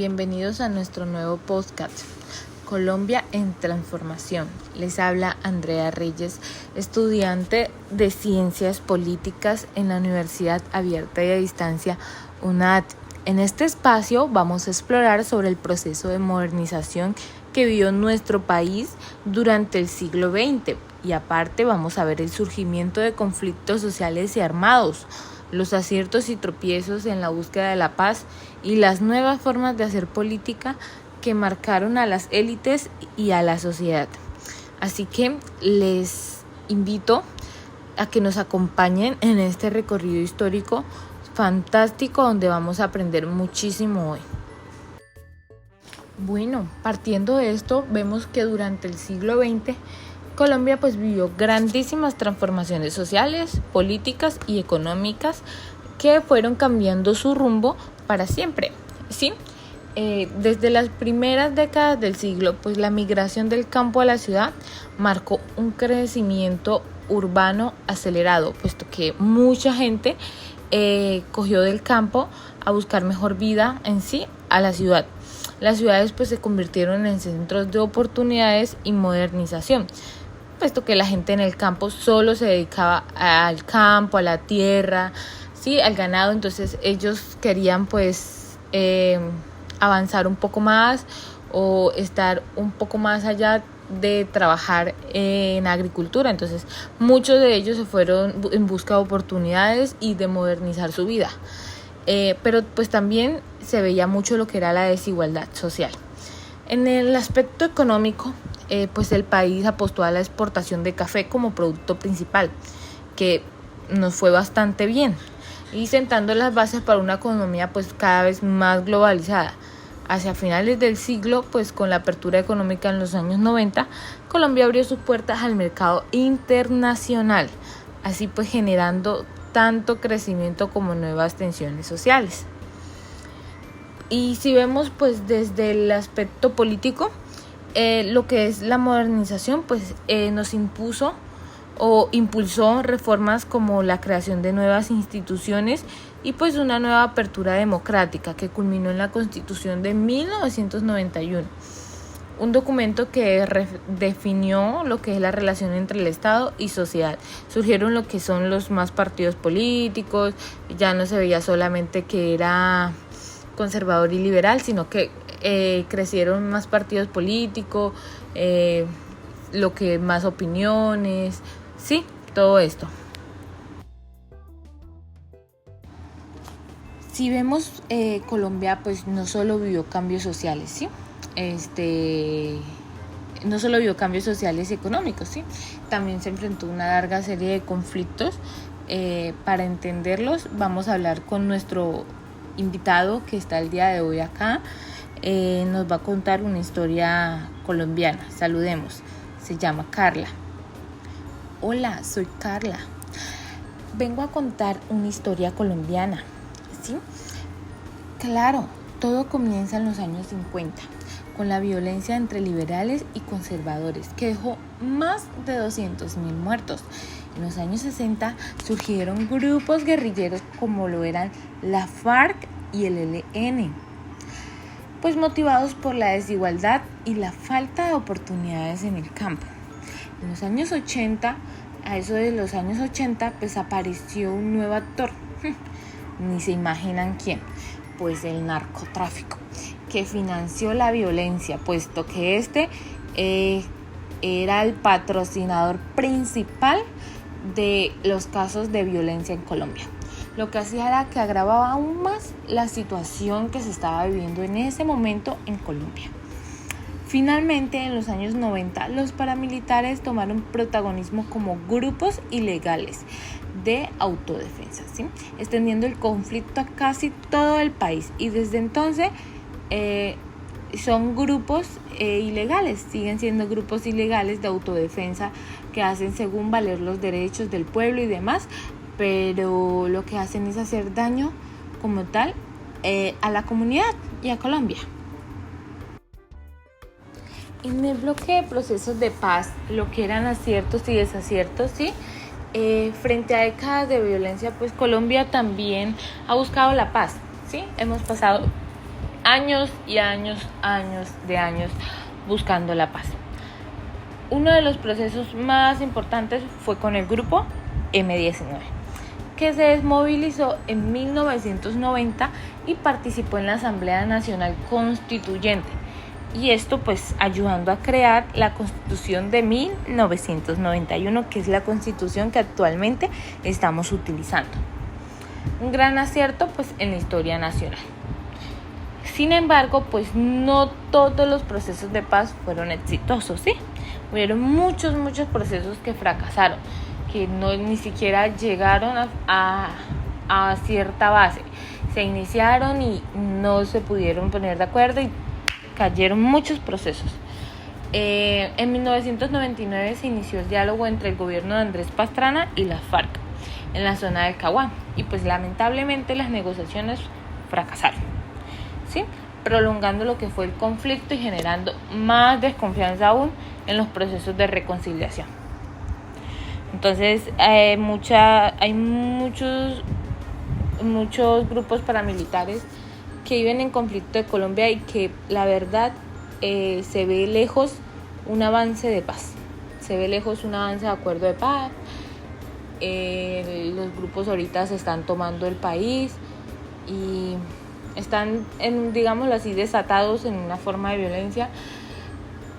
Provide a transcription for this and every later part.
bienvenidos a nuestro nuevo podcast, Colombia en Transformación. Les habla Andrea Reyes, estudiante de Ciencias Políticas en la Universidad Abierta y a Distancia UNAD. En este espacio vamos a explorar sobre el proceso de modernización que vivió nuestro país durante el siglo XX y aparte vamos a ver el surgimiento de conflictos sociales y armados, los aciertos y tropiezos en la búsqueda de la paz y las nuevas formas de hacer política que marcaron a las élites y a la sociedad. Así que les invito a que nos acompañen en este recorrido histórico fantástico donde vamos a aprender muchísimo hoy. Bueno, partiendo de esto, vemos que durante el siglo XX Colombia vivió grandísimas transformaciones sociales, políticas y económicas que fueron cambiando su rumbo para siempre, ¿sí? Desde las primeras décadas del siglo, la migración del campo a la ciudad marcó un crecimiento urbano acelerado, puesto que mucha gente cogió del campo a buscar mejor vida en sí a la ciudad. Las ciudades se convirtieron en centros de oportunidades y modernización, puesto que la gente en el campo solo se dedicaba al campo, a la tierra, sí, al ganado. Entonces ellos querían avanzar un poco más o estar un poco más allá de trabajar en agricultura. Entonces muchos de ellos se fueron en busca de oportunidades y de modernizar su vida. Pero también se veía mucho lo que era la desigualdad social. En el aspecto económico, el país apostó a la exportación de café como producto principal, que nos fue bastante bien, y sentando las bases para una economía cada vez más globalizada. Hacia finales del siglo, con la apertura económica en los años 90, Colombia abrió sus puertas al mercado internacional, así generando tanto crecimiento como nuevas tensiones sociales. Y si vemos desde el aspecto político, lo que es la modernización nos impuso o impulsó reformas como la creación de nuevas instituciones y una nueva apertura democrática que culminó en la Constitución de 1991, un documento que definió lo que es la relación entre el Estado y sociedad. Surgieron lo que son los más partidos políticos, ya no se veía solamente que era conservador y liberal, sino que crecieron más partidos políticos, lo que más opiniones, sí, todo esto. Si vemos, Colombia no solo vivió cambios sociales, ¿sí? No solo vivió cambios sociales y económicos, ¿sí? También se enfrentó a una larga serie de conflictos. Para entenderlos, vamos a hablar con nuestro invitado que está el día de hoy acá. Nos va a contar una historia colombiana. Saludemos. Se llama Carla. Hola, soy Carla. Vengo a contar una historia colombiana, ¿sí? Claro, todo comienza en los años 50, con la violencia entre liberales y conservadores, que dejó más de 200,000 muertos. En los años 60 surgieron grupos guerrilleros como lo eran la FARC y el ELN, motivados por la desigualdad y la falta de oportunidades en el campo. En los años 80, a eso de los años 80, apareció un nuevo actor. Ni se imaginan quién. El narcotráfico, que financió la violencia, puesto que era el patrocinador principal de los casos de violencia en Colombia. Lo que hacía era que agravaba aún más la situación que se estaba viviendo en ese momento en Colombia. Finalmente, en los años 90, los paramilitares tomaron protagonismo como grupos ilegales de autodefensa, ¿sí? Extendiendo el conflicto a casi todo el país. Y desde entonces son grupos ilegales, siguen siendo grupos ilegales de autodefensa que hacen según valer los derechos del pueblo y demás, pero lo que hacen es hacer daño como tal a la comunidad y a Colombia. En el bloque de procesos de paz, lo que eran aciertos y desaciertos, ¿sí? Frente a décadas de violencia, Colombia también ha buscado la paz, ¿sí? Hemos pasado años y años buscando la paz. Uno de los procesos más importantes fue con el grupo M-19, que se desmovilizó en 1990 y participó en la Asamblea Nacional Constituyente, y esto pues ayudando a crear la Constitución de 1991, que es la Constitución que actualmente estamos utilizando. Un gran acierto pues en la historia nacional. Sin embargo, pues no todos los procesos de paz fueron exitosos, ¿sí? Hubieron muchos procesos que fracasaron, que ni siquiera llegaron a cierta base. Se iniciaron y no se pudieron poner de acuerdo y cayeron muchos procesos. En 1999 se inició el diálogo entre el gobierno de Andrés Pastrana y las FARC en la zona del Caguán, y pues lamentablemente las negociaciones fracasaron, ¿sí? Prolongando lo que fue el conflicto y generando más desconfianza aún en los procesos de reconciliación. Entonces hay muchos grupos paramilitares que viven en conflicto de Colombia y que la verdad se ve lejos un avance de paz, se ve lejos un avance de acuerdo de paz. Los grupos ahorita se están tomando el país y están, digámoslo así, desatados en una forma de violencia,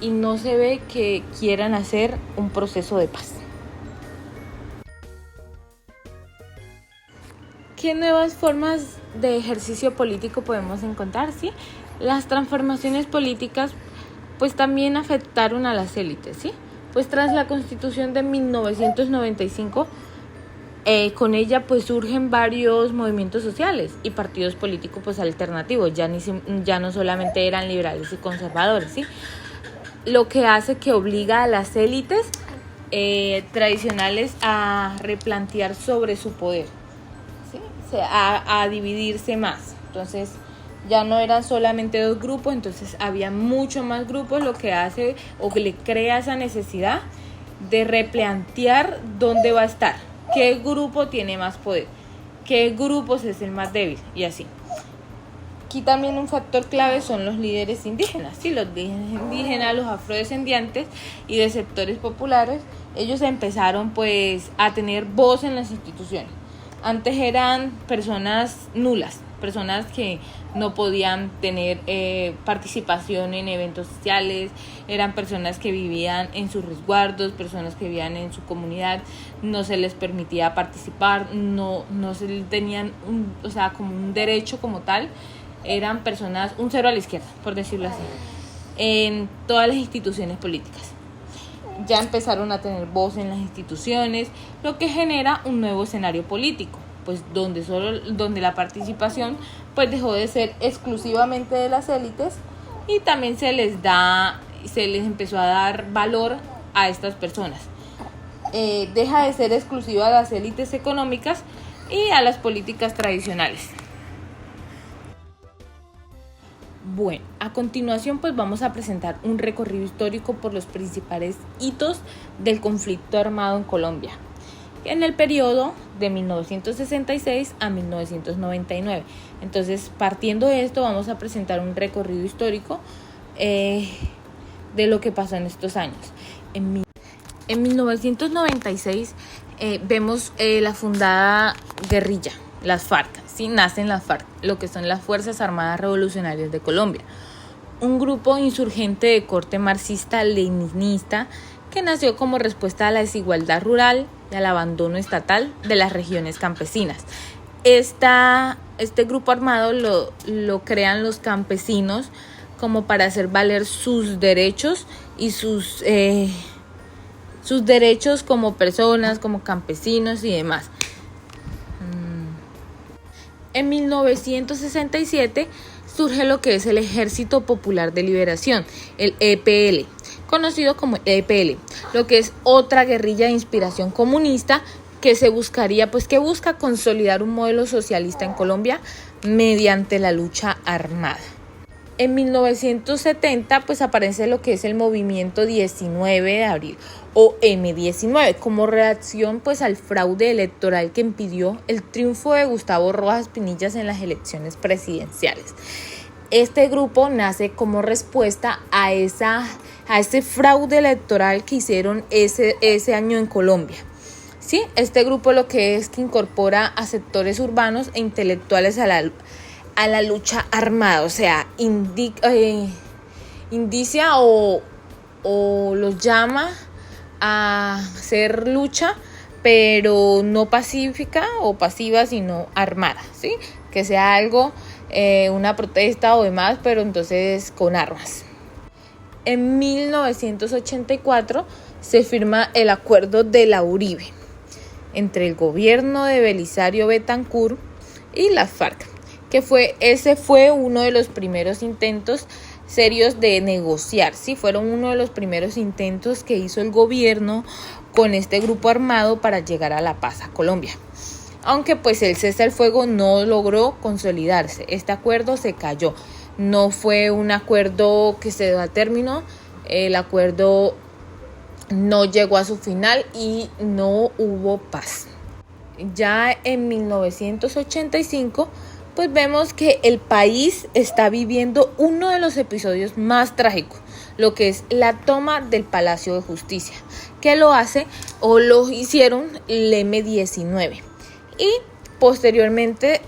y no se ve que quieran hacer un proceso de paz. ¿Qué nuevas formas de ejercicio político podemos encontrar? ¿Sí? Las transformaciones políticas pues también afectaron a las élites, ¿sí? Pues tras la Constitución de 1995, con ella pues surgen varios movimientos sociales y partidos políticos pues alternativos, ya no solamente eran liberales y conservadores, ¿sí? Lo que hace que obliga a las élites tradicionales a replantear sobre su poder, ¿sí? A dividirse más. Entonces ya no eran solamente dos grupos, entonces había mucho más grupos, lo que hace o que le crea esa necesidad de replantear dónde va a estar, qué grupo tiene más poder, qué grupos es el más débil, y así. Aquí también un factor clave son los líderes indígenas, ¿sí? Los indígenas, los afrodescendientes y de sectores populares, ellos empezaron pues a tener voz en las instituciones. Antes eran personas nulas, personas que no podían tener participación en eventos sociales, eran personas que vivían en sus resguardos, personas que vivían en su comunidad, no se les permitía participar, no se tenían como un derecho como tal, eran personas, un cero a la izquierda, por decirlo así, en todas las instituciones políticas. Ya empezaron a tener voz en las instituciones, lo que genera un nuevo escenario político, pues donde la participación pues dejó de ser exclusivamente de las élites, y también se les empezó a dar valor a estas personas. Deja de ser exclusiva a las élites económicas y a las políticas tradicionales. Bueno, a continuación pues vamos a presentar un recorrido histórico por los principales hitos del conflicto armado en Colombia en el periodo de 1966 a 1999. Entonces, partiendo de esto, vamos a presentar un recorrido histórico de lo que pasó en estos años. En 1996 vemos la fundada guerrilla, las FARC, ¿sí? Nacen las FARC, lo que son las Fuerzas Armadas Revolucionarias de Colombia, un grupo insurgente de corte marxista-leninista que nació como respuesta a la desigualdad rural y al abandono estatal de las regiones campesinas. Este grupo armado lo crean los campesinos como para hacer valer sus derechos y sus derechos como personas, como campesinos y demás. En 1967 surge lo que es el Ejército Popular de Liberación, el EPL, conocido como EPL, lo que es otra guerrilla de inspiración comunista que que busca consolidar un modelo socialista en Colombia mediante la lucha armada. En 1970 pues aparece lo que es el movimiento 19 de abril o M-19 como reacción pues al fraude electoral que impidió el triunfo de Gustavo Rojas Pinillas en las elecciones presidenciales. Este grupo nace como respuesta a ese fraude electoral que hicieron ese año en Colombia. ¿Sí? Este grupo lo que es que incorpora a sectores urbanos e intelectuales a la lucha armada, o sea, indicia o los llama a hacer lucha, pero no pacífica o pasiva, sino armada, ¿sí? Que sea algo, una protesta o demás, pero entonces con armas. En 1984 se firma el Acuerdo de la Uribe entre el gobierno de Belisario Betancur y las FARC, ese fue uno de los primeros intentos serios de negociar, ¿sí? Fueron uno de los primeros intentos que hizo el gobierno con este grupo armado para llegar a la paz a Colombia. Aunque pues el cese al fuego no logró consolidarse, este acuerdo se cayó, no fue un acuerdo que se dio a término, el acuerdo no llegó a su final y no hubo paz. Ya en 1985, pues vemos que el país está viviendo uno de los episodios más trágicos, lo que es la toma del Palacio de Justicia, que lo hicieron el M-19 y posteriormente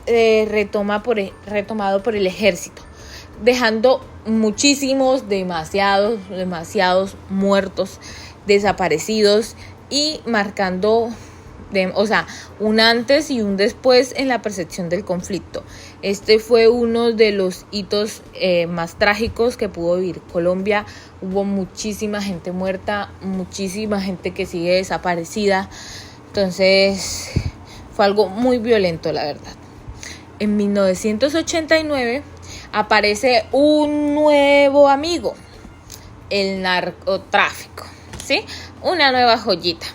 retomado por el ejército, dejando demasiados muertos, desaparecidos y marcando un antes y un después en la percepción del conflicto. Este fue uno de los hitos más trágicos que pudo vivir Colombia. Hubo muchísima gente muerta, muchísima gente que sigue desaparecida. Entonces fue algo muy violento, la verdad. En 1989 aparece un nuevo amigo, el narcotráfico, ¿sí? Una nueva joyita.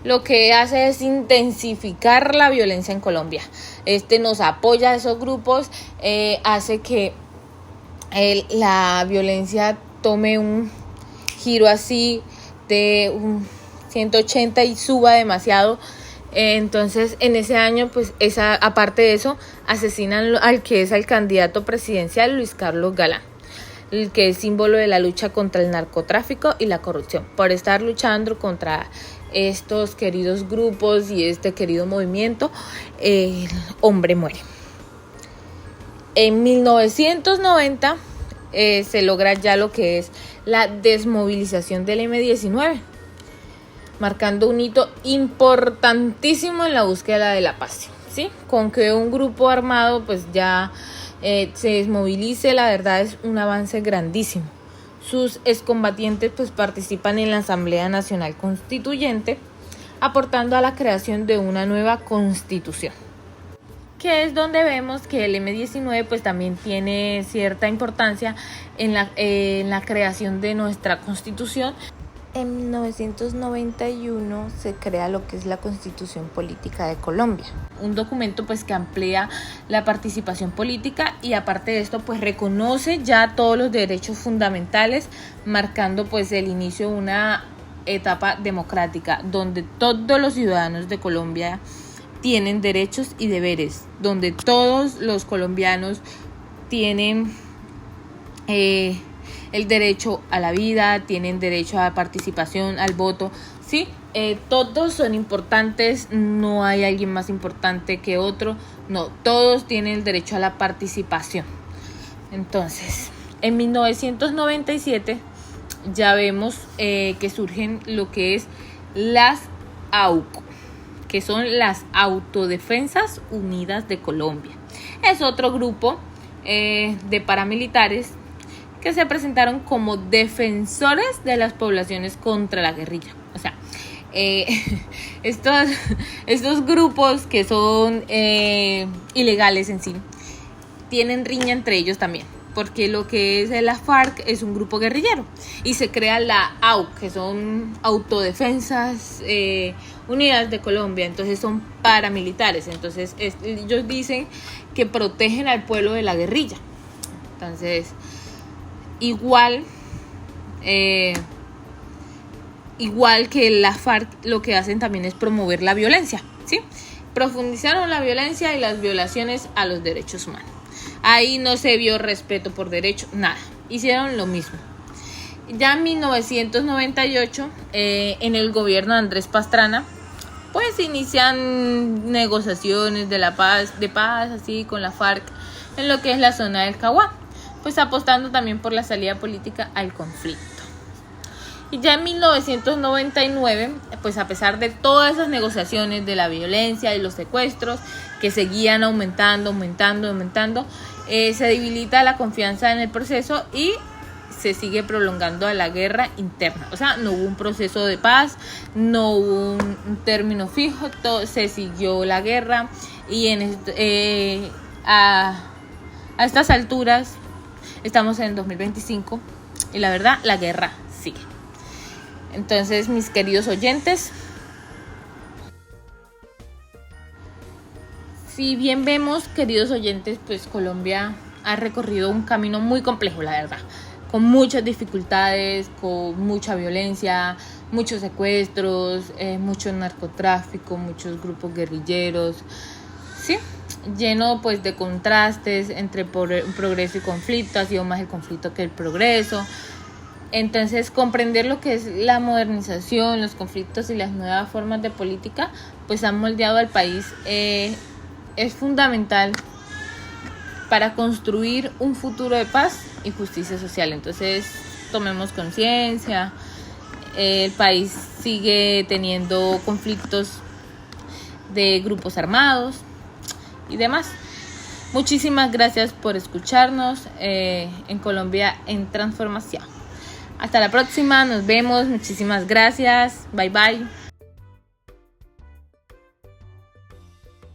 Lo que hace es intensificar la violencia en Colombia. Nos apoya a esos grupos, hace que la violencia tome un giro así de un 180 y suba demasiado. Entonces en ese año, pues aparte de eso, asesinan al que es el candidato presidencial, Luis Carlos Galán, el que es símbolo de la lucha contra el narcotráfico y la corrupción, por estar luchando contra estos queridos grupos y este querido movimiento. El hombre muere. En 1990 se logra ya lo que es la desmovilización del M-19, marcando un hito importantísimo en la búsqueda de la paz, ¿sí? Con que un grupo armado pues ya se desmovilice, la verdad es un avance grandísimo. Sus excombatientes pues participan en la Asamblea Nacional Constituyente, aportando a la creación de una nueva constitución, que es donde vemos que el M-19 pues también tiene cierta importancia en la creación de nuestra constitución. En 1991 se crea lo que es la Constitución Política de Colombia, un documento pues que amplía la participación política y aparte de esto pues reconoce ya todos los derechos fundamentales, marcando pues el inicio de una etapa democrática donde todos los ciudadanos de Colombia tienen derechos y deberes, donde todos los colombianos tienen el derecho a la vida, tienen derecho a la participación, al voto, ¿sí? Todos son importantes, no hay alguien más importante que otro, no, todos tienen el derecho a la participación. Entonces, en 1997 ya vemos que surgen lo que es las AUCO, que son las Autodefensas Unidas de Colombia. Es otro grupo de paramilitares que se presentaron como defensores de las poblaciones contra la guerrilla. O sea, estos grupos que son ilegales en sí, tienen riña entre ellos también, porque lo que es la FARC es un grupo guerrillero y se crea la AUC, que son Autodefensas Unidas de Colombia, entonces son paramilitares, entonces ellos dicen que protegen al pueblo de la guerrilla. Entonces igual que la FARC, lo que hacen también es promover la violencia, ¿sí? Profundizaron la violencia y las violaciones a los derechos humanos. Ahí no se vio respeto por derecho, nada. Hicieron lo mismo. Ya en 1998, en el gobierno de Andrés Pastrana, pues inician negociaciones de paz, así con la FARC, en lo que es la zona del Caguán, pues apostando también por la salida política al conflicto. Y ya en 1999, pues a pesar de todas esas negociaciones, de la violencia y los secuestros que seguían aumentando, se debilita la confianza en el proceso y se sigue prolongando a la guerra interna. O sea, no hubo un proceso de paz, no hubo un término fijo, se siguió la guerra y a estas alturas estamos en 2025 y la verdad la guerra sigue. Entonces, mis queridos oyentes, si bien vemos, queridos oyentes, pues Colombia ha recorrido un camino muy complejo, la verdad, con muchas dificultades, con mucha violencia, muchos secuestros, mucho narcotráfico, muchos grupos guerrilleros, ¿sí? Lleno pues de contrastes entre progreso y conflicto. Ha sido más el conflicto que el progreso. Entonces, comprender lo que es la modernización, los conflictos y las nuevas formas de política, pues han moldeado al país. Es fundamental para construir un futuro de paz y justicia social. Entonces, tomemos conciencia. El país sigue teniendo conflictos de grupos armados y demás. Muchísimas gracias por escucharnos en Colombia en Transformación. Hasta la próxima, nos vemos, muchísimas gracias, bye bye.